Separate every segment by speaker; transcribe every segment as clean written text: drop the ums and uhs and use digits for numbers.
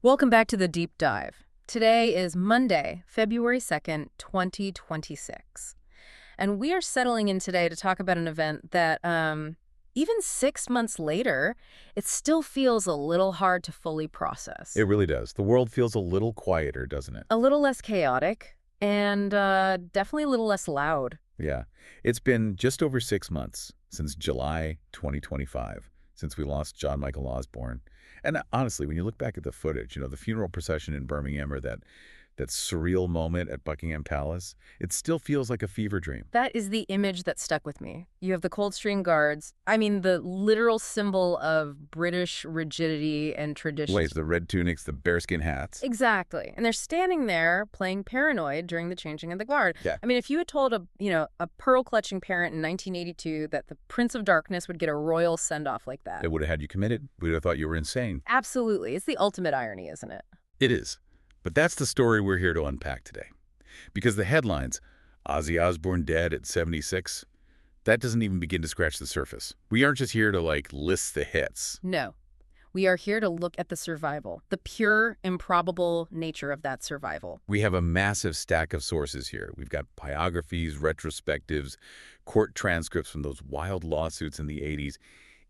Speaker 1: Welcome back to the Deep Dive. Today is Monday, February 2nd, 2026. And we are settling in today to talk about an event that, even 6 months later, it still feels a little hard to fully process.
Speaker 2: It really does. The world feels a little quieter, doesn't it?
Speaker 1: A little less chaotic, and definitely a little less loud.
Speaker 2: Yeah. It's been just over 6 months since July 2025, since we lost John Michael Osbourne. And honestly, when you look back at the footage, the funeral procession in Birmingham or that surreal moment at Buckingham Palace, it still feels like a fever dream.
Speaker 1: That is the image that stuck with me. You have the Coldstream Guards. I mean, the literal symbol of British rigidity and tradition.
Speaker 2: Wait, the red tunics, the bearskin hats.
Speaker 1: Exactly. And they're standing there playing Paranoid during the changing of the guard.
Speaker 2: Yeah.
Speaker 1: I mean, if you had told a pearl-clutching parent in 1982 that the Prince of Darkness would get a royal send-off like that.
Speaker 2: It would have had you committed. We would have thought you were insane.
Speaker 1: Absolutely. It's the ultimate irony, isn't it?
Speaker 2: It is. But that's the story we're here to unpack today. Because the headlines, Ozzy Osbourne dead at 76, that doesn't even begin to scratch the surface. We aren't just here to, list the hits.
Speaker 1: No. We are here to look at the survival, the pure, improbable nature of that survival.
Speaker 2: We have a massive stack of sources here. We've got biographies, retrospectives, court transcripts from those wild lawsuits in the 80s,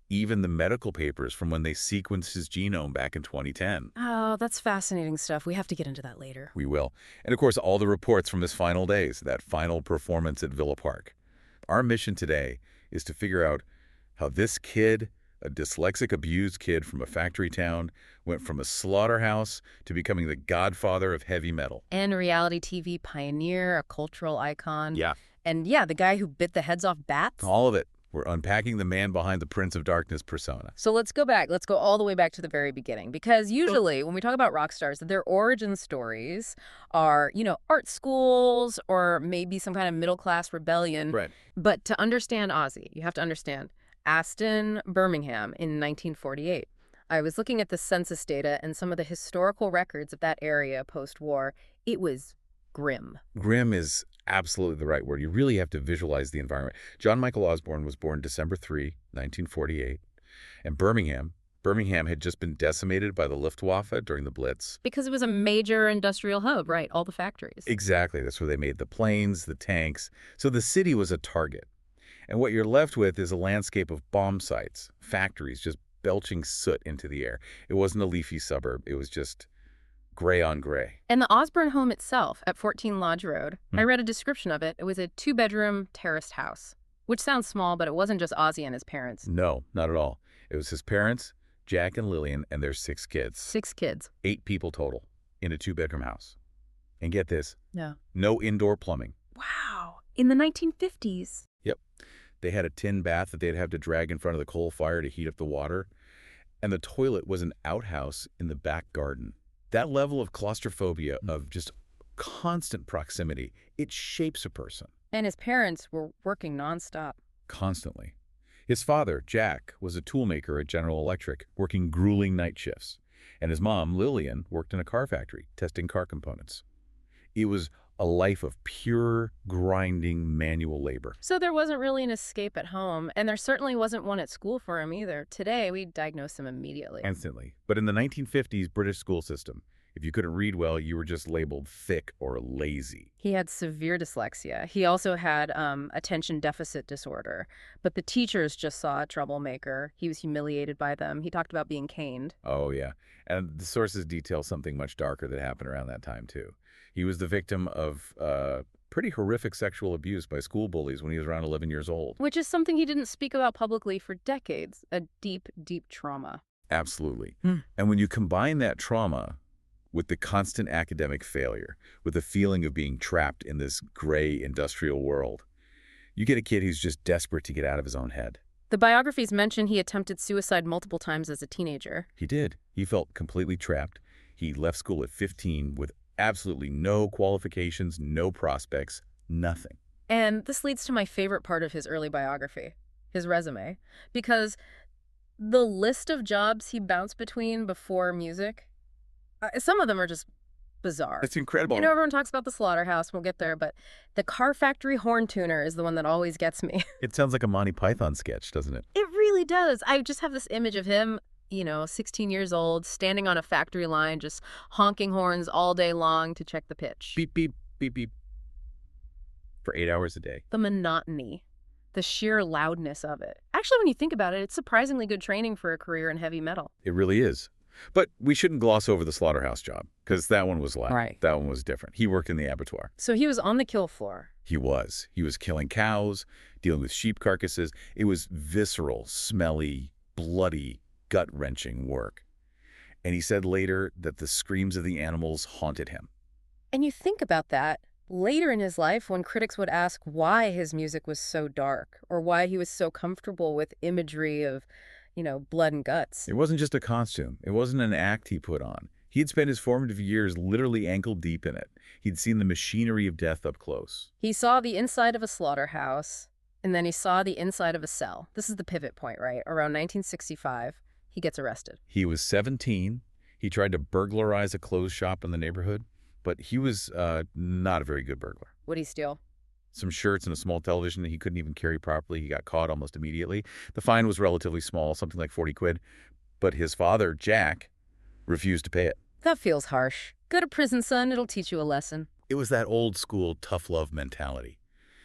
Speaker 2: even the medical papers from when they sequenced his genome back in 2010.
Speaker 1: Oh, that's fascinating stuff. We have to get into that later.
Speaker 2: We will. And of course, all the reports from his final days, that final performance at Villa Park. Our mission today is to figure out how this kid, a dyslexic, abused kid from a factory town, went from a slaughterhouse to becoming the godfather of heavy metal.
Speaker 1: And a reality TV pioneer, a cultural icon.
Speaker 2: Yeah.
Speaker 1: And yeah, the guy who bit the heads off bats.
Speaker 2: All of it. We're unpacking the man behind the Prince of Darkness persona.
Speaker 1: So let's go back. Let's go all the way back to the very beginning. Because usually when we talk about rock stars, their origin stories are, art schools or maybe some kind of middle-class rebellion.
Speaker 2: Right.
Speaker 1: But to understand Ozzy, you have to understand Aston, Birmingham in 1948. I was looking at the census data and some of the historical records of that area post-war. It was grim.
Speaker 2: Grim is absolutely the right word. You really have to visualize the environment. John Michael Osbourne was born December 3, 1948. And Birmingham had just been decimated by the Luftwaffe during the Blitz.
Speaker 1: Because it was a major industrial hub, right? All the factories.
Speaker 2: Exactly. That's where they made the planes, the tanks. So the city was a target. And what you're left with is a landscape of bomb sites, factories just belching soot into the air. It wasn't a leafy suburb. It was just gray on gray.
Speaker 1: And the Osbourne home itself at 14 Lodge Road, I read a description of it. It was a 2-bedroom terraced house, which sounds small, but it wasn't just Ozzy and his parents.
Speaker 2: No, not at all. It was his parents, Jack and Lillian, and their 6 kids.
Speaker 1: 6 kids.
Speaker 2: 8 people total in a 2-bedroom house. And get this.
Speaker 1: No.
Speaker 2: No indoor plumbing.
Speaker 1: Wow. In the 1950s.
Speaker 2: Yep. They had a tin bath that they'd have to drag in front of the coal fire to heat up the water. And the toilet was an outhouse in the back garden. That level of claustrophobia, of just constant proximity, it shapes a person.
Speaker 1: And his parents were working nonstop.
Speaker 2: Constantly. His father, Jack, was a toolmaker at General Electric, working grueling night shifts. And his mom, Lillian, worked in a car factory, testing car components. It was a life of pure, grinding manual labor.
Speaker 1: So there wasn't really an escape at home, and there certainly wasn't one at school for him either. Today, we diagnose him immediately.
Speaker 2: Instantly. But in the 1950s British school system, if you couldn't read well, you were just labeled thick or lazy.
Speaker 1: He had severe dyslexia. He also had attention deficit disorder. But the teachers just saw a troublemaker. He was humiliated by them. He talked about being caned.
Speaker 2: Oh, yeah. And the sources detail something much darker that happened around that time, too. He was the victim of pretty horrific sexual abuse by school bullies when he was around 11 years old.
Speaker 1: Which is something he didn't speak about publicly for decades. A deep, deep trauma.
Speaker 2: Absolutely. And when you combine that trauma with the constant academic failure, with the feeling of being trapped in this gray industrial world, you get a kid who's just desperate to get out of his own head.
Speaker 1: The biographies mention he attempted suicide multiple times as a teenager.
Speaker 2: He did. He felt completely trapped. He left school at 15 with absolutely no qualifications, no prospects, nothing.
Speaker 1: And this leads to my favorite part of his early biography, his resume, because the list of jobs he bounced between before music, some of them are just bizarre.
Speaker 2: It's incredible.
Speaker 1: Everyone talks about the slaughterhouse. We'll get there, but the car factory horn tuner is the one that always gets me.
Speaker 2: It sounds like a Monty Python sketch, doesn't it?
Speaker 1: It really does. I just have this image of him, 16 years old, standing on a factory line, just honking horns all day long to check the pitch.
Speaker 2: Beep, beep, beep, beep. For 8 hours a day.
Speaker 1: The monotony, the sheer loudness of it. Actually, when you think about it, it's surprisingly good training for a career in heavy metal.
Speaker 2: It really is. But we shouldn't gloss over the slaughterhouse job, because that one was loud.
Speaker 1: Right.
Speaker 2: That one was different. He worked in the abattoir.
Speaker 1: So he was on the kill floor.
Speaker 2: He was. He was killing cows, dealing with sheep carcasses. It was visceral, smelly, bloody, gut-wrenching work. And he said later that the screams of the animals haunted him.
Speaker 1: And you think about that later in his life when critics would ask why his music was so dark or why he was so comfortable with imagery of, blood and guts.
Speaker 2: It wasn't just a costume. It wasn't an act he put on. He had spent his formative years literally ankle-deep in it. He'd seen the machinery of death up close.
Speaker 1: He saw the inside of a slaughterhouse, and then he saw the inside of a cell. This is the pivot point, right? Around 1965, he gets arrested.
Speaker 2: He was 17. He tried to burglarize a clothes shop in the neighborhood, but he was not a very good burglar.
Speaker 1: What'd he steal?
Speaker 2: Some shirts and a small television that he couldn't even carry properly. He got caught almost immediately. The fine was relatively small, something like 40 quid. But his father, Jack, refused to pay it.
Speaker 1: That feels harsh. Go to prison, son. It'll teach you a lesson.
Speaker 2: It was that old school tough love mentality.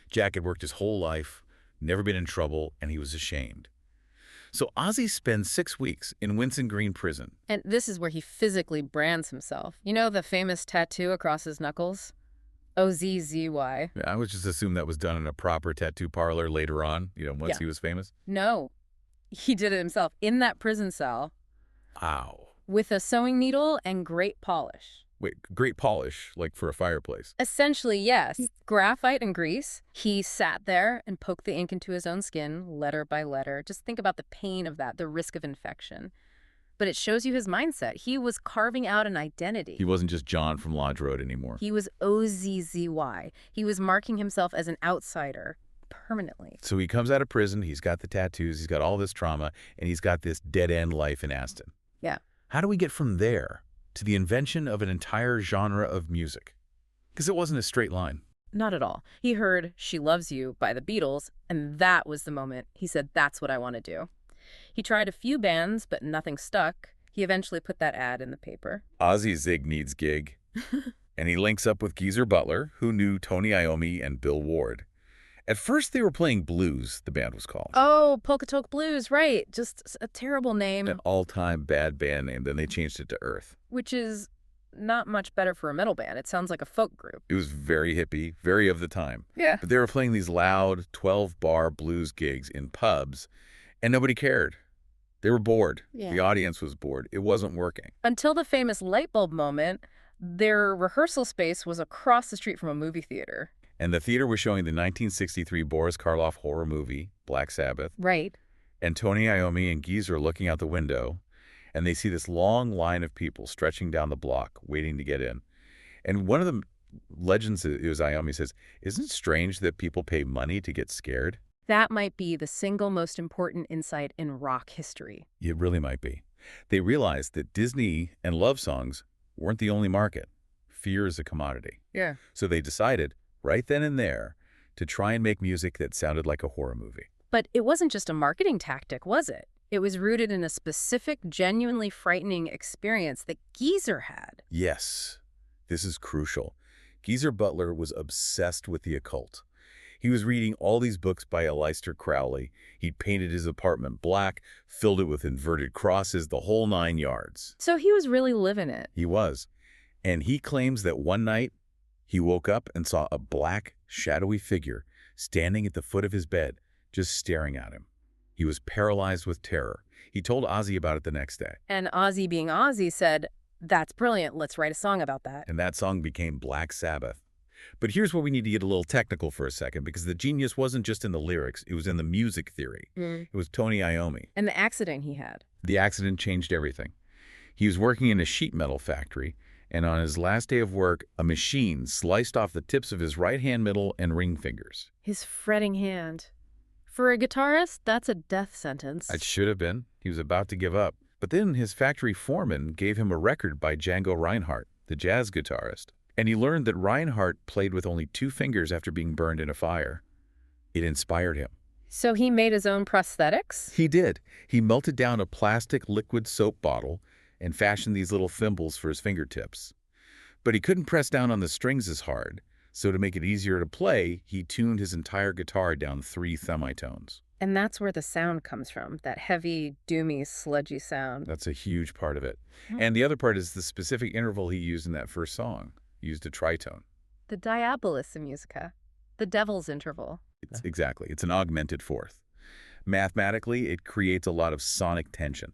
Speaker 2: Jack had worked his whole life, never been in trouble, and he was ashamed. So Ozzy spends 6 weeks in Winson Green prison.
Speaker 1: And this is where he physically brands himself. You know the famous tattoo across his knuckles? Ozzy.
Speaker 2: I would just assume that was done in a proper tattoo parlor later on, once he was famous.
Speaker 1: No, he did it himself in that prison cell.
Speaker 2: Ow.
Speaker 1: With a sewing needle and great polish.
Speaker 2: Wait, great polish, like for a fireplace?
Speaker 1: Essentially, yes. Graphite and grease. He sat there and poked the ink into his own skin, letter by letter. Just think about the pain of that, the risk of infection. But it shows you his mindset. He was carving out an identity.
Speaker 2: He wasn't just John from Lodge Road anymore.
Speaker 1: He was Ozzy. He was marking himself as an outsider permanently.
Speaker 2: So he comes out of prison, he's got the tattoos, he's got all this trauma, and he's got this dead-end life in Aston.
Speaker 1: Yeah.
Speaker 2: How do we get from there to the invention of an entire genre of music? Because it wasn't a straight line.
Speaker 1: Not at all. He heard She Loves You by the Beatles, and that was the moment he said, that's what I want to do. He tried a few bands, but nothing stuck. He eventually put that ad in the paper.
Speaker 2: Ozzy Zig needs gig. And he links up with Geezer Butler, who knew Tony Iommi and Bill Ward. At first, they were playing blues, the band was called.
Speaker 1: Oh, Pocatello Blues, right. Just a terrible name.
Speaker 2: An all-time bad band name. Then they changed it to Earth.
Speaker 1: Which is not much better for a metal band. It sounds like a folk group.
Speaker 2: It was very hippie, very of the time.
Speaker 1: Yeah.
Speaker 2: But they were playing these loud 12-bar blues gigs in pubs, and nobody cared. They were bored.
Speaker 1: Yeah.
Speaker 2: The audience was bored. It wasn't working.
Speaker 1: Until the famous light bulb moment, their rehearsal space was across the street from a movie theater.
Speaker 2: And the theater was showing the 1963 Boris Karloff horror movie, Black Sabbath.
Speaker 1: Right.
Speaker 2: And Tony Iommi and Geezer are looking out the window, and they see this long line of people stretching down the block, waiting to get in. And one of the legends, it was Iommi, says, "Isn't it strange that people pay money to get scared?"
Speaker 1: That might be the single most important insight in rock history.
Speaker 2: It really might be. They realized that Disney and love songs weren't the only market. Fear is a commodity.
Speaker 1: Yeah.
Speaker 2: So they decided, right then and there, to try and make music that sounded like a horror movie.
Speaker 1: But it wasn't just a marketing tactic, was it? It was rooted in a specific, genuinely frightening experience that Geezer had.
Speaker 2: Yes, this is crucial. Geezer Butler was obsessed with the occult. He was reading all these books by Aleister Crowley. He'd painted his apartment black, filled it with inverted crosses, the whole 9 yards.
Speaker 1: So he was really living it.
Speaker 2: He was. And he claims that one night, he woke up and saw a black, shadowy figure standing at the foot of his bed, just staring at him. He was paralyzed with terror. He told Ozzy about it the next day.
Speaker 1: And Ozzy, being Ozzy, said, "That's brilliant. Let's write a song about that."
Speaker 2: And that song became Black Sabbath. But here's where we need to get a little technical for a second, because the genius wasn't just in the lyrics. It was in the music theory. It was Tony Iommi.
Speaker 1: And the accident he had.
Speaker 2: The accident changed everything. He was working in a sheet metal factory, and on his last day of work, a machine sliced off the tips of his right hand, middle, and ring fingers.
Speaker 1: His fretting hand. For a guitarist, that's a death sentence.
Speaker 2: It should have been. He was about to give up. But then his factory foreman gave him a record by Django Reinhardt, the jazz guitarist. And he learned that Reinhardt played with only 2 fingers after being burned in a fire. It inspired him.
Speaker 1: So he made his own prosthetics?
Speaker 2: He did. He melted down a plastic liquid soap bottle and fashioned these little thimbles for his fingertips. But he couldn't press down on the strings as hard, so to make it easier to play, he tuned his entire guitar down 3 semitones.
Speaker 1: And that's where the sound comes from, that heavy, doomy, sludgy sound.
Speaker 2: That's a huge part of it. And the other part is the specific interval he used in that first song. He used a tritone.
Speaker 1: The diabolus in musica, the devil's interval.
Speaker 2: Exactly. It's an augmented fourth. Mathematically, it creates a lot of sonic tension.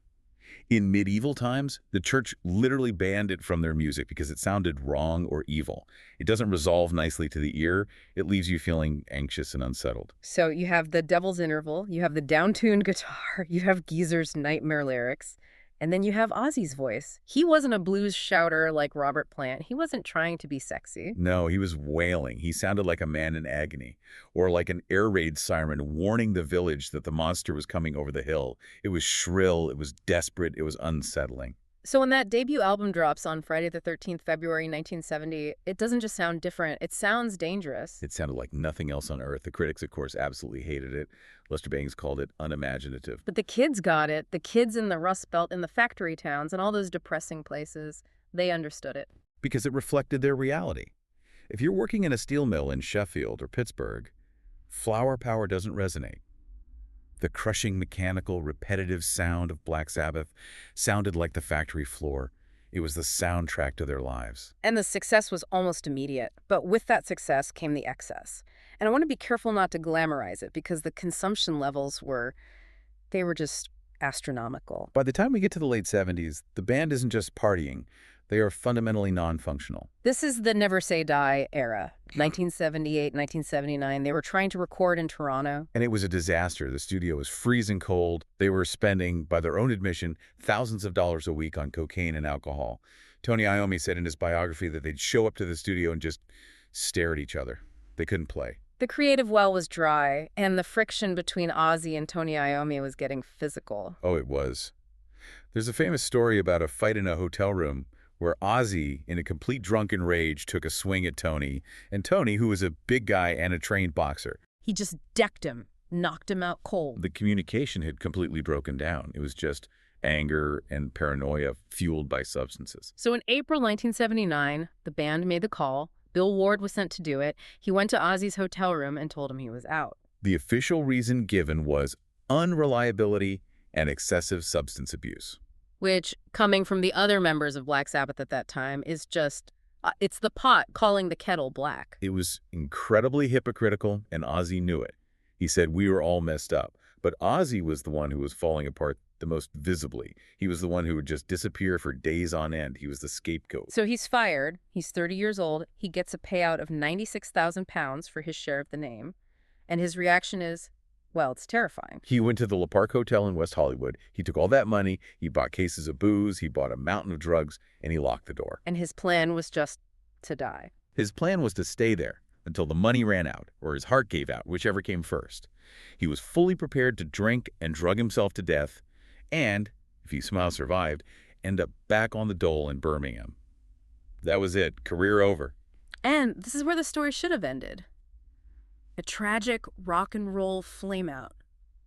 Speaker 2: In medieval times, the church literally banned it from their music because it sounded wrong or evil. It doesn't resolve nicely to the ear. It leaves you feeling anxious and unsettled.
Speaker 1: So you have the devil's interval, you have the down-tuned guitar, you have Geezer's nightmare lyrics, and then you have Ozzy's voice. He wasn't a blues shouter like Robert Plant. He wasn't trying to be sexy.
Speaker 2: No, he was wailing. He sounded like a man in agony, or like an air raid siren warning the village that the monster was coming over the hill. It was shrill, it was desperate, it was unsettling.
Speaker 1: So when that debut album drops on Friday the 13th, February 1970, it doesn't just sound different, it sounds dangerous.
Speaker 2: It sounded like nothing else on earth. The critics, of course, absolutely hated it. Lester Bangs called it unimaginative.
Speaker 1: But the kids got it. The kids in the Rust Belt, in the factory towns, and all those depressing places, they understood it.
Speaker 2: Because it reflected their reality. If you're working in a steel mill in Sheffield or Pittsburgh, flower power doesn't resonate. The crushing, mechanical, repetitive sound of Black Sabbath sounded like the factory floor. It was the soundtrack to their lives.
Speaker 1: And the success was almost immediate. But with that success came the excess. And I want to be careful not to glamorize it because the consumption levels were just astronomical.
Speaker 2: By the time we get to the late 70s, the band isn't just partying. They are fundamentally non-functional.
Speaker 1: This is the Never Say Die era, 1978, 1979. They were trying to record in Toronto.
Speaker 2: And it was a disaster. The studio was freezing cold. They were spending, by their own admission, thousands of dollars a week on cocaine and alcohol. Tony Iommi said in his biography that they'd show up to the studio and just stare at each other. They couldn't play.
Speaker 1: The creative well was dry, and the friction between Ozzy and Tony Iommi was getting physical.
Speaker 2: Oh, it was. There's a famous story about a fight in a hotel room where Ozzy, in a complete drunken rage, took a swing at Tony, and Tony, who was a big guy and a trained boxer.
Speaker 1: He just decked him, knocked him out cold.
Speaker 2: The communication had completely broken down. It was just anger and paranoia fueled by substances.
Speaker 1: So in April 1979, the band made the call. Bill Ward was sent to do it. He went to Ozzy's hotel room and told him he was out.
Speaker 2: The official reason given was unreliability and excessive substance abuse.
Speaker 1: Which, coming from the other members of Black Sabbath at that time, is just, it's the pot calling the kettle black.
Speaker 2: It was incredibly hypocritical, and Ozzy knew it. He said, "We were all messed up." But Ozzy was the one who was falling apart the most visibly. He was the one who would just disappear for days on end. He was the scapegoat.
Speaker 1: So he's fired. He's 30 years old. He gets a payout of £96,000 for his share of the name. And his reaction is, well, it's terrifying.
Speaker 2: He went to the Le Parc Hotel in West Hollywood. He took all that money. He bought cases of booze. He bought a mountain of drugs, and he locked the door.
Speaker 1: And his plan was just to die.
Speaker 2: His plan was to stay there until the money ran out or his heart gave out, whichever came first. He was fully prepared to drink and drug himself to death and, if he somehow survived, end up back on the dole in Birmingham. That was it. Career over.
Speaker 1: And this is where the story should have ended. A tragic rock and roll flameout.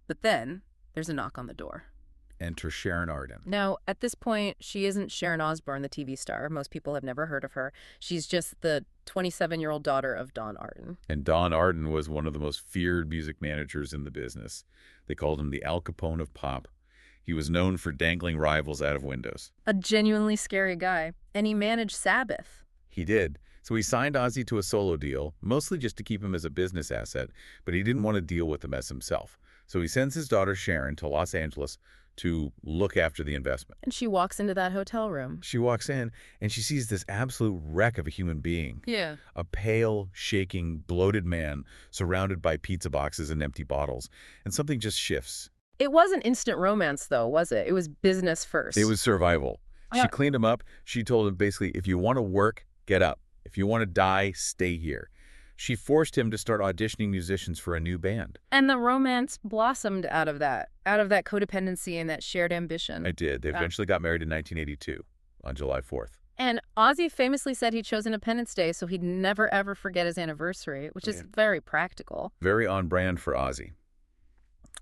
Speaker 1: But then there's a knock on the door.
Speaker 2: Enter Sharon Arden.
Speaker 1: Now, at this point, she isn't Sharon Osbourne, the TV star. Most people have never heard of her. She's just the 27-year-old daughter of Don Arden.
Speaker 2: And Don Arden was one of the most feared music managers in the business. They called him the Al Capone of pop. He was known for dangling rivals out of windows.
Speaker 1: A genuinely scary guy. And he managed Sabbath.
Speaker 2: He did. So he signed Ozzy to a solo deal, mostly just to keep him as a business asset, but he didn't want to deal with the mess himself. So he sends his daughter Sharon to Los Angeles to look after the investment.
Speaker 1: And she walks into that hotel room.
Speaker 2: She walks in, and she sees this absolute wreck of a human being.
Speaker 1: Yeah.
Speaker 2: A pale, shaking, bloated man surrounded by pizza boxes and empty bottles. And something just shifts.
Speaker 1: It wasn't instant romance, though, was it? It was business first.
Speaker 2: It was survival. She cleaned him up. She told him basically, if you want to work, get up. If you want to die, stay here. She forced him to start auditioning musicians for a new band.
Speaker 1: And the romance blossomed out of that codependency and that shared ambition.
Speaker 2: It did. They eventually got married in 1982 on July 4th.
Speaker 1: And Ozzy famously said he chose Independence Day so he'd never, ever forget his anniversary, which is very practical.
Speaker 2: Very on brand for Ozzy.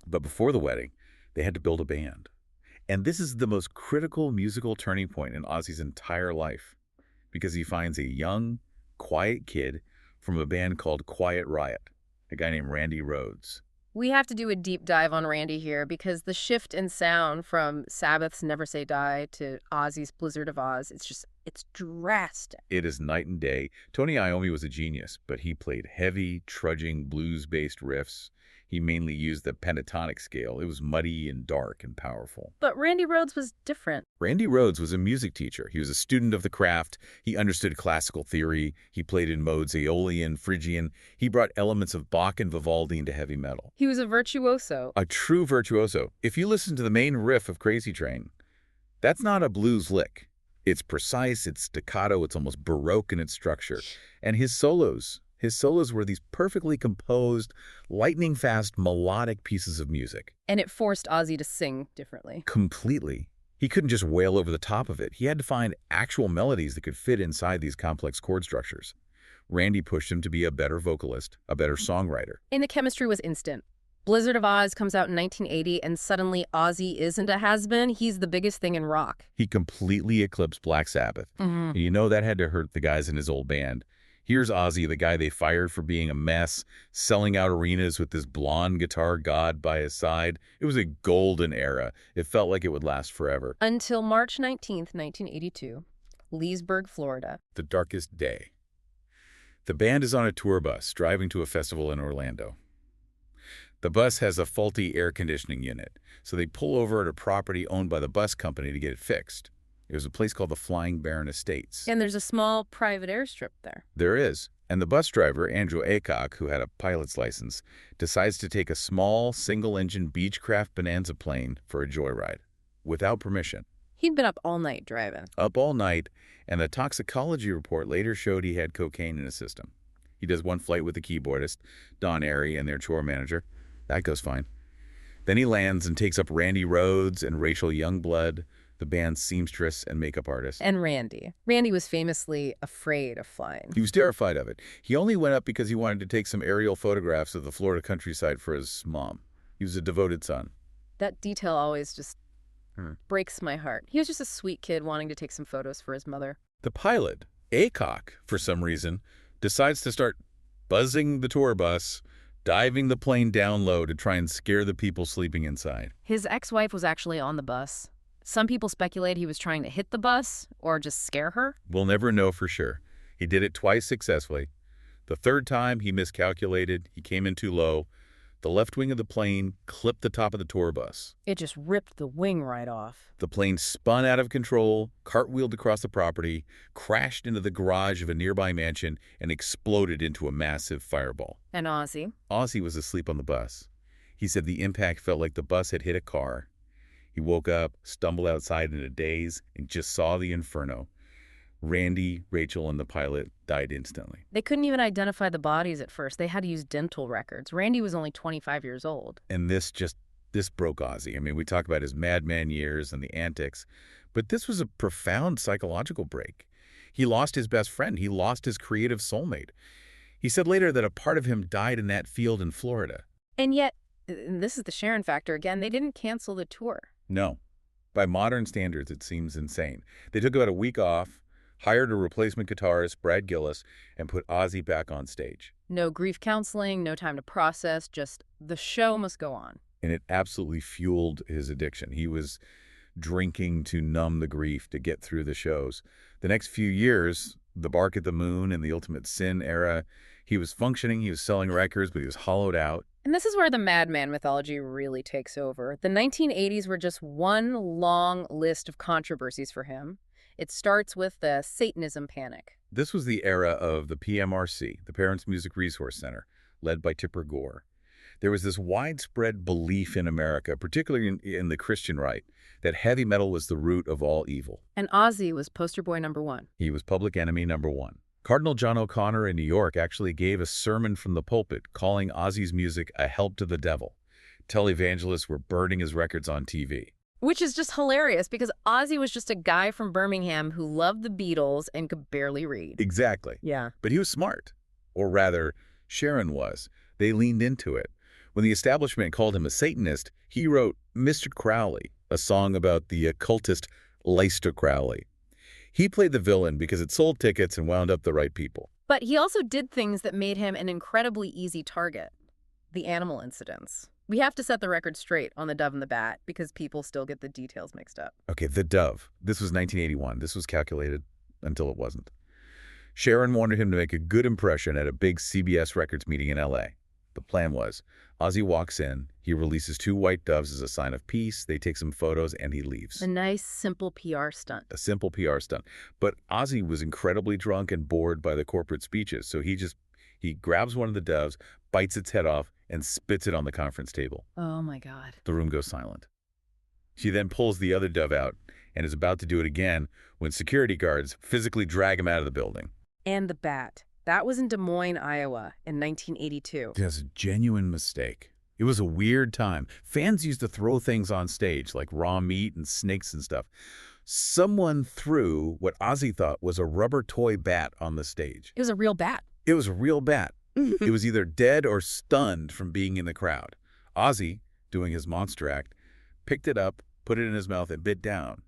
Speaker 2: But before the wedding, they had to build a band. And this is the most critical musical turning point in Ozzy's entire life, because he finds a young, quiet kid from a band called Quiet Riot, a guy named Randy Rhoads.
Speaker 1: We have to do a deep dive on Randy here because the shift in sound from Sabbath's Never Say Die to Ozzy's Blizzard of Ozz, it's drastic.
Speaker 2: It is night and day. Tony Iommi was a genius, but he played heavy, trudging, blues-based riffs. He mainly used the pentatonic scale. It was muddy and dark and powerful.
Speaker 1: But Randy Rhoads was different.
Speaker 2: Randy Rhoads was a music teacher. He was a student of the craft. He understood classical theory. He played in modes Aeolian, Phrygian. He brought elements of Bach and Vivaldi into heavy metal.
Speaker 1: He was a virtuoso.
Speaker 2: A true virtuoso. If you listen to the main riff of Crazy Train, that's not a blues lick. It's precise, it's staccato, it's almost Baroque in its structure. And his solos were these perfectly composed, lightning-fast, melodic pieces of music.
Speaker 1: And it forced Ozzy to sing differently.
Speaker 2: Completely. He couldn't just wail over the top of it. He had to find actual melodies that could fit inside these complex chord structures. Randy pushed him to be a better vocalist, a better songwriter.
Speaker 1: And the chemistry was instant. Blizzard of Ozz comes out in 1980, and suddenly Ozzy isn't a has-been. He's the biggest thing in rock.
Speaker 2: He completely eclipsed Black Sabbath. And you know that had to hurt the guys in his old band. Here's Ozzy, the guy they fired for being a mess, selling out arenas with this blonde guitar god by his side. It was a golden era. It felt like it would last forever.
Speaker 1: Until March 19th, 1982, Leesburg, Florida.
Speaker 2: The darkest day. The band is on a tour bus driving to a festival in Orlando. The bus has a faulty air conditioning unit, so they pull over at a property owned by the bus company to get it fixed. It was a place called the Flying Baron Estates.
Speaker 1: And there's a small private airstrip there.
Speaker 2: There is. And the bus driver, Andrew Aycock, who had a pilot's license, decides to take a small, single-engine Beechcraft Bonanza plane for a joyride, without permission.
Speaker 1: He'd been up all night driving.
Speaker 2: Up all night, and the toxicology report later showed he had cocaine in his system. He does one flight with the keyboardist, Don Airy, and their tour manager. That goes fine. Then he lands and takes up Randy Rhoads and Rachel Youngblood, the band's seamstress and makeup artist.
Speaker 1: And Randy. Randy was famously afraid of flying.
Speaker 2: He was terrified of it. He only went up because he wanted to take some aerial photographs of the Florida countryside for his mom. He was a devoted son.
Speaker 1: That detail always just breaks my heart. He was just a sweet kid wanting to take some photos for his mother.
Speaker 2: The pilot, Aycock, for some reason, decides to start buzzing the tour bus, diving the plane down low to try and scare the people sleeping inside.
Speaker 1: His ex-wife was actually on the bus. Some people speculate he was trying to hit the bus or just scare her.
Speaker 2: We'll never know for sure. He did it twice successfully. The third time, he miscalculated. He came in too low. The left wing of the plane clipped the top of the tour bus.
Speaker 1: It just ripped the wing right off.
Speaker 2: The plane spun out of control, cartwheeled across the property, crashed into the garage of a nearby mansion, and exploded into a massive fireball.
Speaker 1: And Ozzy?
Speaker 2: Ozzy was asleep on the bus. He said the impact felt like the bus had hit a car. He woke up, stumbled outside in a daze, and just saw the inferno. Randy, Rachel, and the pilot died instantly.
Speaker 1: They couldn't even identify the bodies at first. They had to use dental records. Randy was only 25 years old.
Speaker 2: And this broke Ozzy. I mean, we talk about his madman years and the antics, but this was a profound psychological break. He lost his best friend. He lost his creative soulmate. He said later that a part of him died in that field in Florida.
Speaker 1: And yet, and this is the Sharon factor again, they didn't cancel the tour.
Speaker 2: No. By modern standards, it seems insane. They took about a week off, hired a replacement guitarist, Brad Gillis, and put Ozzy back on stage.
Speaker 1: No grief counseling, no time to process, just the show must go on.
Speaker 2: And it absolutely fueled his addiction. He was drinking to numb the grief, to get through the shows. The next few years, the Bark at the Moon and the Ultimate Sin era, he was functioning, he was selling records, but he was hollowed out.
Speaker 1: And this is where the madman mythology really takes over. The 1980s were just one long list of controversies for him. It starts with the Satanism panic.
Speaker 2: This was the era of the PMRC, the Parents Music Resource Center, led by Tipper Gore. There was this widespread belief in America, particularly in the Christian right, that heavy metal was the root of all evil.
Speaker 1: And Ozzy was poster boy number one.
Speaker 2: He was public enemy number one. Cardinal John O'Connor in New York actually gave a sermon from the pulpit calling Ozzy's music a help to the devil. Televangelists were burning his records on TV.
Speaker 1: Which is just hilarious because Ozzy was just a guy from Birmingham who loved the Beatles and could barely read.
Speaker 2: Exactly.
Speaker 1: Yeah.
Speaker 2: But he was smart. Or rather, Sharon was. They leaned into it. When the establishment called him a Satanist, he wrote Mr. Crowley, a song about the occultist Leicester Crowley. He played the villain because it sold tickets and wound up the right people.
Speaker 1: But he also did things that made him an incredibly easy target. The animal incidents. We have to set the record straight on the dove and the bat because people still get the details mixed up.
Speaker 2: Okay, the dove. This was 1981. This was calculated until it wasn't. Sharon wanted him to make a good impression at a big CBS Records meeting in L.A. The plan was, Ozzy walks in, he releases 2 white doves as a sign of peace, they take some photos, and he leaves.
Speaker 1: A nice, simple PR stunt.
Speaker 2: A simple PR stunt. But Ozzy was incredibly drunk and bored by the corporate speeches, so he grabs one of the doves, bites its head off, and spits it on the conference table.
Speaker 1: Oh, my God.
Speaker 2: The room goes silent. She then pulls the other dove out and is about to do it again when security guards physically drag him out of the building.
Speaker 1: And the bat. That was in Des Moines, Iowa in 1982.
Speaker 2: That's a genuine mistake. It was a weird time. Fans used to throw things on stage, like raw meat and snakes and stuff. Someone threw what Ozzy thought was a rubber toy bat on the stage.
Speaker 1: It was a real bat.
Speaker 2: It was a real bat. It was either dead or stunned from being in the crowd. Ozzy, doing his monster act, picked it up, put it in his mouth, and bit down.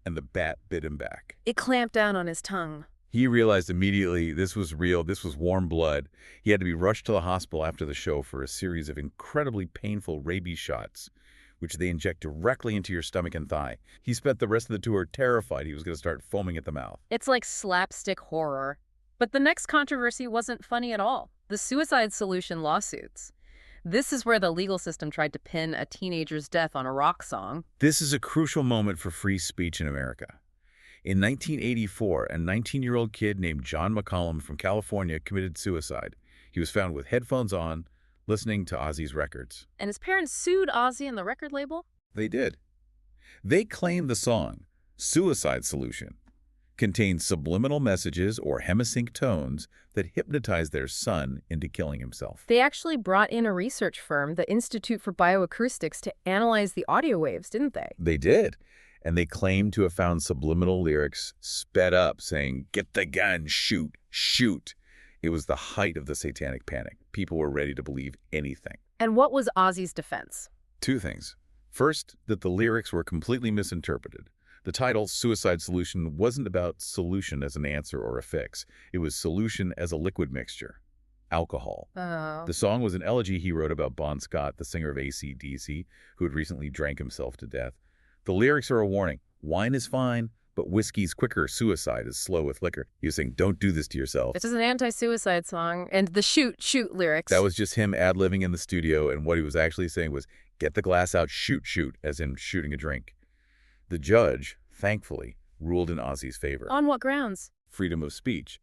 Speaker 2: And the bat bit him back.
Speaker 1: It clamped down on his tongue.
Speaker 2: He realized immediately this was real, this was warm blood. He had to be rushed to the hospital after the show for a series of incredibly painful rabies shots, which they inject directly into your stomach and thigh. He spent the rest of the tour terrified he was going to start foaming at the mouth.
Speaker 1: It's like slapstick horror. But the next controversy wasn't funny at all. The suicide solution lawsuits. This is where the legal system tried to pin a teenager's death on a rock song.
Speaker 2: This is a crucial moment for free speech in America. In 1984, a 19-year-old kid named John McCollum from California committed suicide. He was found with headphones on, listening to Ozzy's records.
Speaker 1: And his parents sued Ozzy and the record label?
Speaker 2: They did. They claimed the song, Suicide Solution, contained subliminal messages or hemisync tones that hypnotized their son into killing himself.
Speaker 1: They actually brought in a research firm, the Institute for Bioacoustics, to analyze the audio waves, didn't they?
Speaker 2: They did. And they claimed to have found subliminal lyrics sped up saying, "Get the gun, shoot, shoot." It was the height of the satanic panic. People were ready to believe anything.
Speaker 1: And what was Ozzy's defense?
Speaker 2: 2 things. First, that the lyrics were completely misinterpreted. The title, Suicide Solution, wasn't about solution as an answer or a fix. It was solution as a liquid mixture. Alcohol.
Speaker 1: Oh.
Speaker 2: The song was an elegy he wrote about Bon Scott, the singer of AC/DC, who had recently drank himself to death. The lyrics are a warning. Wine is fine, but whiskey's quicker. Suicide is slow with liquor. He was saying, don't do this to yourself.
Speaker 1: This is an anti-suicide song. And the shoot, shoot lyrics.
Speaker 2: That was just him ad-libbing in the studio, and what he was actually saying was, get the glass out, shoot, shoot, as in shooting a drink. The judge, thankfully, ruled in Ozzy's favor.
Speaker 1: On what grounds?
Speaker 2: Freedom of speech.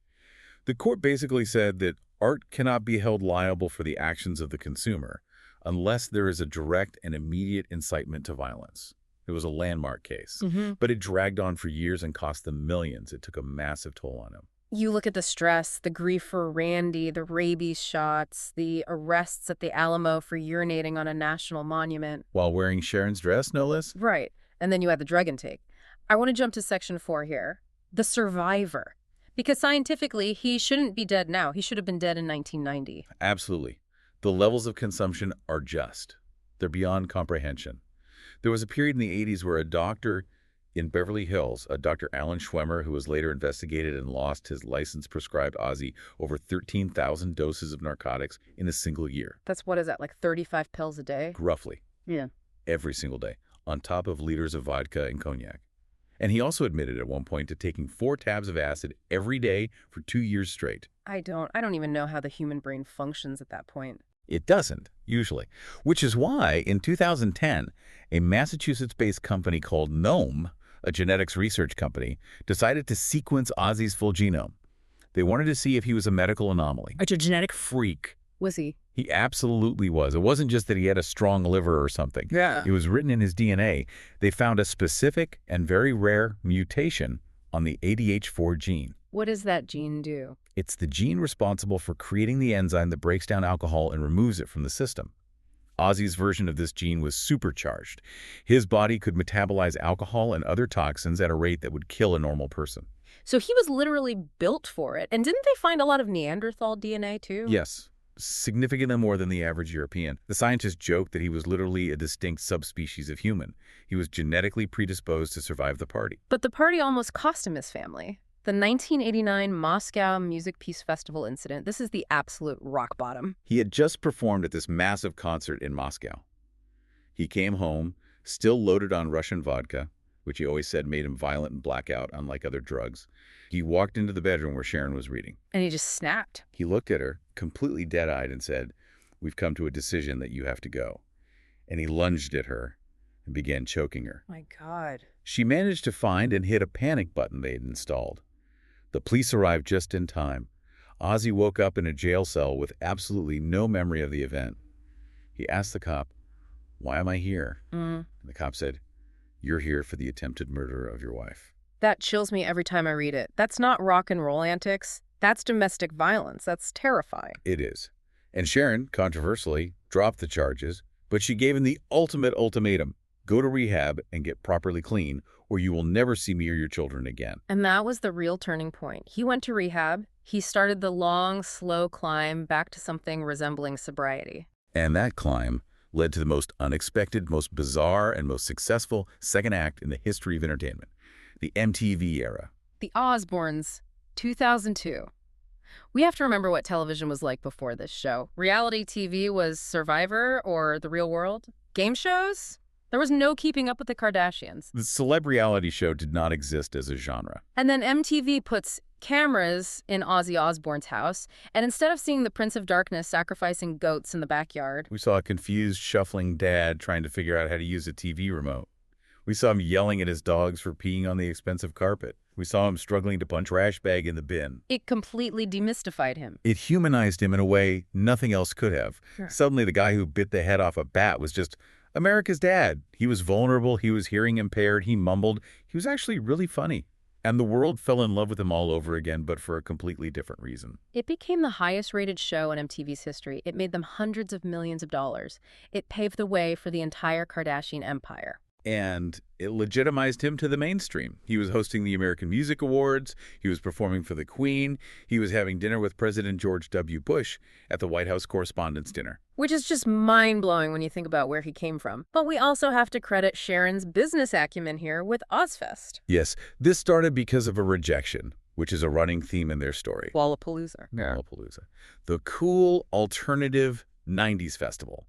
Speaker 2: The court basically said that art cannot be held liable for the actions of the consumer unless there is a direct and immediate incitement to violence. It was a landmark case, but it dragged on for years and cost them millions. It took a massive toll on him.
Speaker 1: You look at the stress, the grief for Randy, the rabies shots, the arrests at the Alamo for urinating on a national monument.
Speaker 2: While wearing Sharon's dress, no less?
Speaker 1: Right. And then you had the drug intake. I want to jump to section 4 here. The survivor. Because scientifically, he shouldn't be dead now. He should have been dead in 1990.
Speaker 2: Absolutely. The levels of consumption are just. They're beyond comprehension. There was a period in the 80s where a doctor in Beverly Hills, a Dr. Alan Schwemmer, who was later investigated and lost his license, prescribed Ozzy over 13,000 doses of narcotics in a single year.
Speaker 1: That's, what is that, like 35 pills a day?
Speaker 2: Roughly.
Speaker 1: Yeah.
Speaker 2: Every single day, on top of liters of vodka and cognac. And he also admitted at one point to taking 4 tabs of acid every day for 2 years straight.
Speaker 1: I don't even know how the human brain functions at that point.
Speaker 2: It doesn't, usually. Which is why, in 2010, a Massachusetts-based company called Gnome, a genetics research company, decided to sequence Ozzy's full genome. They wanted to see if he was a medical anomaly. A genetic freak.
Speaker 1: Was he?
Speaker 2: He absolutely was. It wasn't just that he had a strong liver or something.
Speaker 1: Yeah.
Speaker 2: It was written in his DNA. They found a specific and very rare mutation on the ADH4 gene.
Speaker 1: What does that gene do?
Speaker 2: It's the gene responsible for creating the enzyme that breaks down alcohol and removes it from the system. Ozzy's version of this gene was supercharged. His body could metabolize alcohol and other toxins at a rate that would kill a normal person.
Speaker 1: So he was literally built for it. And didn't they find a lot of Neanderthal DNA too?
Speaker 2: Yes. significantly more than the average European. The scientists joked that he was literally a distinct subspecies of human. He was genetically predisposed to survive the party.
Speaker 1: But the party almost cost him his family. The 1989 Moscow Music Peace Festival incident, this is the absolute rock bottom.
Speaker 2: He had just performed at this massive concert in Moscow. He came home, still loaded on Russian vodka, which he always said made him violent and blackout, unlike other drugs. He walked into the bedroom where Sharon was reading.
Speaker 1: And he just snapped.
Speaker 2: He looked at her, completely dead-eyed, and said, "We've come to a decision that you have to go." And he lunged at her and began choking her.
Speaker 1: My God.
Speaker 2: She managed to find and hit a panic button they had installed. The police arrived just in time. Ozzy woke up in a jail cell with absolutely no memory of the event. He asked the cop, "Why am I here?" And the cop said, "You're here for the attempted murder of your wife."
Speaker 1: That chills me every time I read it. That's not rock and roll antics. That's domestic violence. That's terrifying.
Speaker 2: It is. And Sharon, controversially, dropped the charges, but she gave him the ultimate ultimatum. Go to rehab and get properly clean, or you will never see me or your children again.
Speaker 1: And that was the real turning point. He went to rehab. He started the long, slow climb back to something resembling sobriety.
Speaker 2: And that climb led to the most unexpected, most bizarre, and most successful second act in the history of entertainment, the MTV era.
Speaker 1: The Osbournes, 2002. We have to remember what television was like before this show. Reality TV was Survivor or The Real World. Game shows? There was no keeping up with the Kardashians.
Speaker 2: The celeb reality show did not exist as a genre.
Speaker 1: And then MTV puts cameras in Ozzy Osbourne's house, and instead of seeing the Prince of Darkness sacrificing goats in the backyard,
Speaker 2: We saw a confused, shuffling dad trying to figure out how to use a TV remote. We saw him yelling at his dogs for peeing on the expensive carpet. We saw him struggling to punch trash bag in the bin.
Speaker 1: it completely demystified him.
Speaker 2: It humanized him in a way nothing else could have.
Speaker 1: Sure.
Speaker 2: Suddenly, the guy who bit the head off a bat was just America's dad. He was vulnerable. He was hearing impaired. He mumbled. He was actually really funny. And the world fell in love with him all over again, but for a completely different reason.
Speaker 1: It became the highest-rated show in MTV's history. It made them hundreds of millions of dollars. It paved the way for the entire Kardashian empire.
Speaker 2: And it legitimized him to the mainstream. He was hosting the American Music Awards. He was performing for the Queen. He was having dinner with President George W. Bush at the White House Correspondents' Dinner.
Speaker 1: Which is just mind-blowing when you think about where he came from. But we also have to credit Sharon's business acumen here with Ozzfest.
Speaker 2: Yes, this started because of a rejection, which is a running theme in their story.
Speaker 1: Lollapalooza.
Speaker 2: Lollapalooza. The cool, alternative 90s festival.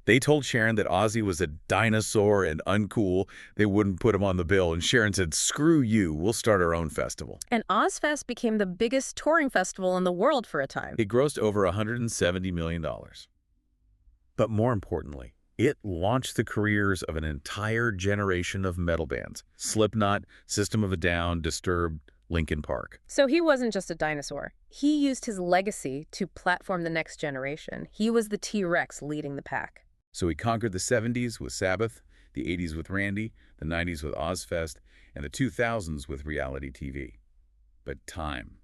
Speaker 2: They told Sharon that Ozzy was a dinosaur and uncool. They wouldn't put him on the bill. And Sharon said, "Screw you, we'll start our own festival."
Speaker 1: And Ozzfest became the biggest touring festival in the world for a time.
Speaker 2: It grossed over $170 million. But more importantly, it launched the careers of an entire generation of metal bands. Slipknot, System of a Down, Disturbed, Linkin Park.
Speaker 1: So he wasn't just a dinosaur. He used his legacy to platform the next generation. He was the T-Rex leading the pack.
Speaker 2: So he conquered the 70s with Sabbath, the 80s with Randy, the 90s with Ozzfest, and the 2000s with reality TV. But time.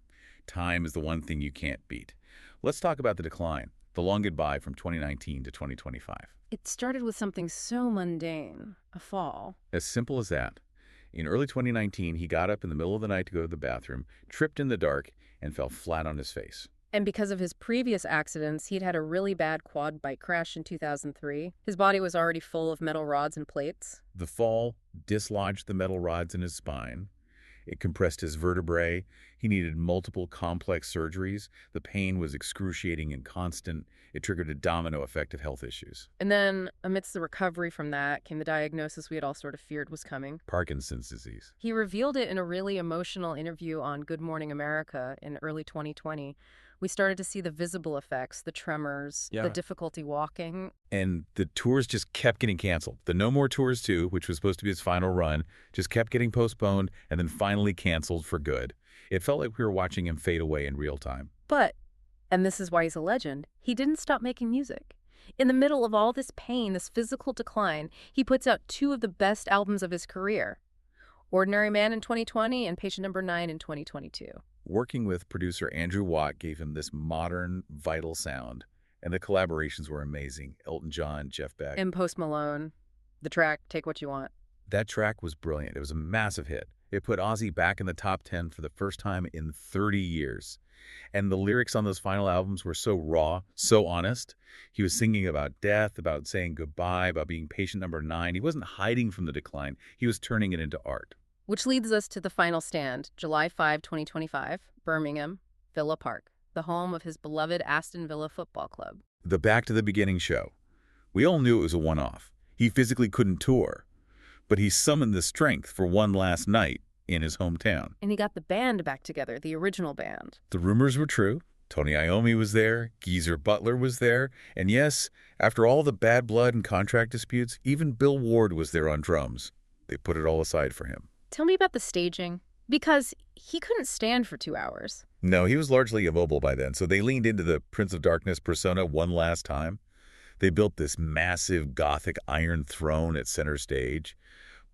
Speaker 2: Time is the one thing you can't beat. Let's talk about the decline, the long goodbye from 2019 to 2025.
Speaker 1: It started with something so mundane, a fall.
Speaker 2: As simple as that. In early 2019, he got up in the middle of the night to go to the bathroom, tripped in the dark, and fell flat on his face.
Speaker 1: And because of his previous accidents, he'd had a really bad quad bike crash in 2003. His body was already full of metal rods and plates.
Speaker 2: The fall dislodged the metal rods in his spine. It compressed his vertebrae. He needed multiple complex surgeries. The pain was excruciating and constant. It triggered a domino effect of health issues.
Speaker 1: And then, amidst the recovery from that, came the diagnosis we had all sort of feared was coming.
Speaker 2: Parkinson's disease.
Speaker 1: He revealed it in a really emotional interview on Good Morning America in early 2020. We started to see the visible effects, the tremors, the difficulty walking.
Speaker 2: And the tours just kept getting canceled. The No More Tours 2, which was supposed to be his final run, just kept getting postponed and then finally canceled for good. It felt like we were watching him fade away in real time.
Speaker 1: But, and this is why he's a legend, he didn't stop making music. In the middle of all this pain, this physical decline, he puts out two of the best albums of his career. Ordinary Man in 2020 and Patient Number 9 in 2022.
Speaker 2: Working with producer Andrew Watt gave him this modern, vital sound, and the collaborations were amazing. Elton John, Jeff Beck.
Speaker 1: And Post Malone, the track, Take What You Want.
Speaker 2: That track was brilliant. It was a massive hit. It put Ozzy back in the top 10 for the first time in 30 years. And the lyrics on those final albums were so raw, so honest. He was singing about death, about saying goodbye, about being patient number 9. He wasn't hiding from the decline. He was turning it into art.
Speaker 1: Which leads us to the final stand, July 5, 2025, Birmingham, Villa Park, the home of his beloved Aston Villa Football Club.
Speaker 2: The Back to the Beginning show. We all knew it was a one-off. He physically couldn't tour, but he summoned the strength for one last night in his hometown.
Speaker 1: And he got the band back together, the original band.
Speaker 2: The rumors were true. Tony Iommi was there, Geezer Butler was there, and yes, after all the bad blood and contract disputes, even Bill Ward was there on drums. They put it all aside for him.
Speaker 1: Tell me about the staging, because he couldn't stand for 2 hours.
Speaker 2: No, he was largely immobile by then, so they leaned into the Prince of Darkness persona one last time. They built this massive Gothic iron throne at center stage,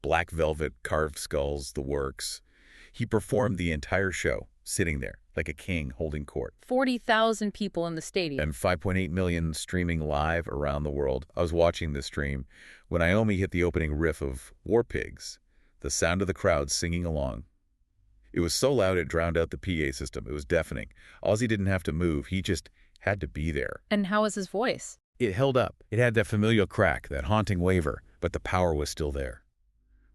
Speaker 2: black velvet, carved skulls, the works. He performed the entire show, sitting there, like a king holding court.
Speaker 1: 40,000 people in the stadium.
Speaker 2: And 5.8 million streaming live around the world. I was watching this stream when Iommi hit the opening riff of War Pigs, the sound of the crowd singing along. It was so loud it drowned out the PA system. It was deafening. Ozzy didn't have to move. He just had to be there.
Speaker 1: And how was his voice?
Speaker 2: It held up. It had that familiar crack, that haunting waver, but the power was still there.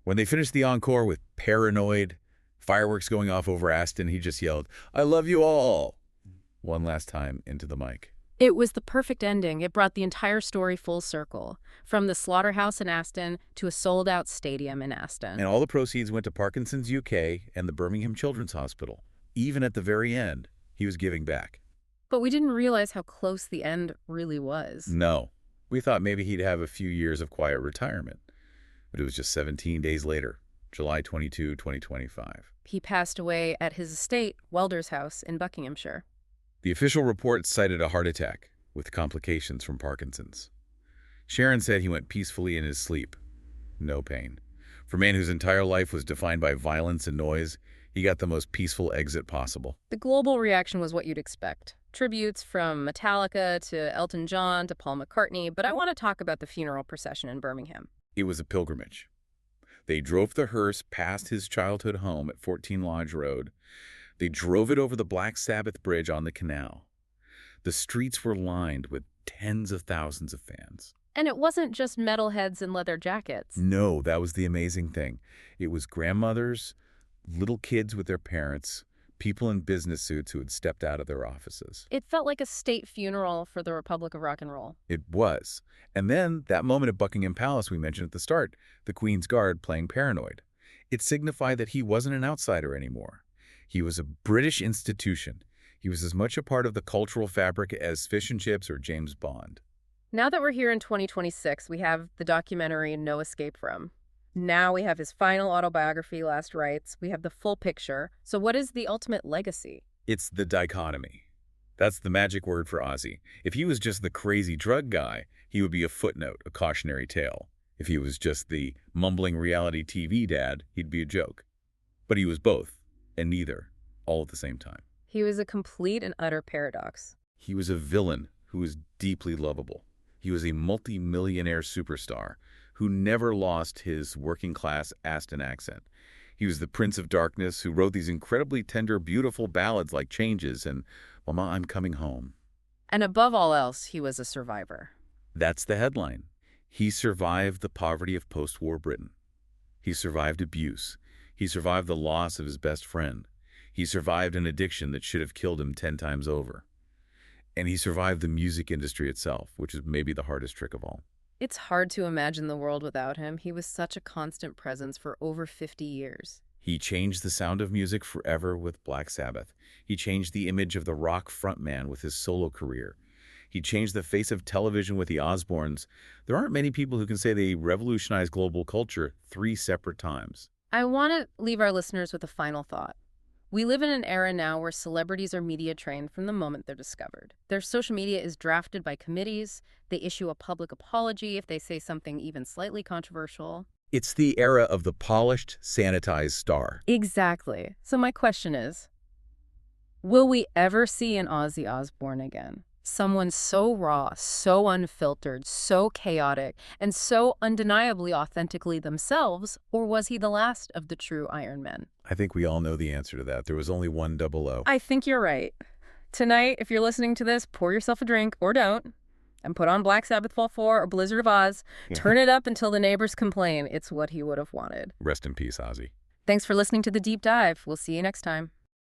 Speaker 2: When they finished the encore with Paranoid, fireworks going off over Aston, he just yelled, "I love you all!" one last time into the mic.
Speaker 1: It was the perfect ending. It brought the entire story full circle, from the slaughterhouse in Aston to a sold-out stadium in Aston.
Speaker 2: And all the proceeds went to Parkinson's UK and the Birmingham Children's Hospital. Even at the very end, he was giving back.
Speaker 1: But we didn't realize how close the end really was.
Speaker 2: No. We thought maybe he'd have a few years of quiet retirement. But it was just 17 days later, July 22, 2025.
Speaker 1: He passed away at his estate, Welder's House, in Buckinghamshire.
Speaker 2: The official report cited a heart attack with complications from Parkinson's. Sharon said he went peacefully in his sleep. No pain. For a man whose entire life was defined by violence and noise, he got the most peaceful exit possible.
Speaker 1: The global reaction was what you'd expect. Tributes from Metallica to Elton John to Paul McCartney, but I want to talk about the funeral procession in Birmingham.
Speaker 2: It was a pilgrimage. They drove the hearse past his childhood home at 14 Lodge Road. They drove it over the Black Sabbath bridge on the canal. The streets were lined with tens of thousands of fans.
Speaker 1: And it wasn't just metalheads in leather jackets.
Speaker 2: No, that was the amazing thing. It was grandmothers, little kids with their parents, people in business suits who had stepped out of their offices.
Speaker 1: It felt like a state funeral for the Republic of Rock and Roll.
Speaker 2: It was. And then that moment at Buckingham Palace we mentioned at the start, the Queen's Guard playing Paranoid. It signified that he wasn't an outsider anymore. He was a British institution. He was as much a part of the cultural fabric as Fish and Chips or James Bond.
Speaker 1: Now that we're here in 2026, we have the documentary No Escape From. Now we have his final autobiography, Last Rites. We have the full picture. So what is the ultimate legacy?
Speaker 2: It's the dichotomy. That's the magic word for Ozzy. If he was just the crazy drug guy, he would be a footnote, a cautionary tale. If he was just the mumbling reality TV dad, he'd be a joke. But he was both, and neither, all at the same time.
Speaker 1: He was a complete and utter paradox.
Speaker 2: He was a villain who was deeply lovable. He was a multi-millionaire superstar who never lost his working-class Aston accent. He was the Prince of Darkness who wrote these incredibly tender, beautiful ballads like Changes and Mama, I'm Coming Home.
Speaker 1: And above all else, he was a survivor.
Speaker 2: That's the headline. He survived the poverty of post-war Britain. He survived abuse. He survived the loss of his best friend. He survived an addiction that should have killed him 10 times over. And he survived the music industry itself, which is maybe the hardest trick of all.
Speaker 1: It's hard to imagine the world without him. He was such a constant presence for over 50 years.
Speaker 2: He changed the sound of music forever with Black Sabbath. He changed the image of the rock frontman with his solo career. He changed the face of television with the Osbournes. There aren't many people who can say they revolutionized global culture 3 separate times.
Speaker 1: I want to leave our listeners with a final thought. We live in an era now where celebrities are media trained from the moment they're discovered. Their social media is drafted by committees. They issue a public apology if they say something even slightly controversial.
Speaker 2: It's the era of the polished, sanitized star.
Speaker 1: Exactly. So my question is, will we ever see an Ozzy Osbourne again? Someone so raw, so unfiltered, so chaotic, and so undeniably authentically themselves, or was he the last of the true Iron Men?
Speaker 2: I think we all know the answer to that. There was only one double O.
Speaker 1: I think you're right. Tonight, if you're listening to this, pour yourself a drink, or don't, and put on Black Sabbath Fall 4 or Blizzard of Ozz. Turn it up until the neighbors complain. It's what he would have wanted.
Speaker 2: Rest in peace, Ozzy.
Speaker 1: Thanks for listening to The Deep Dive. We'll see you next time.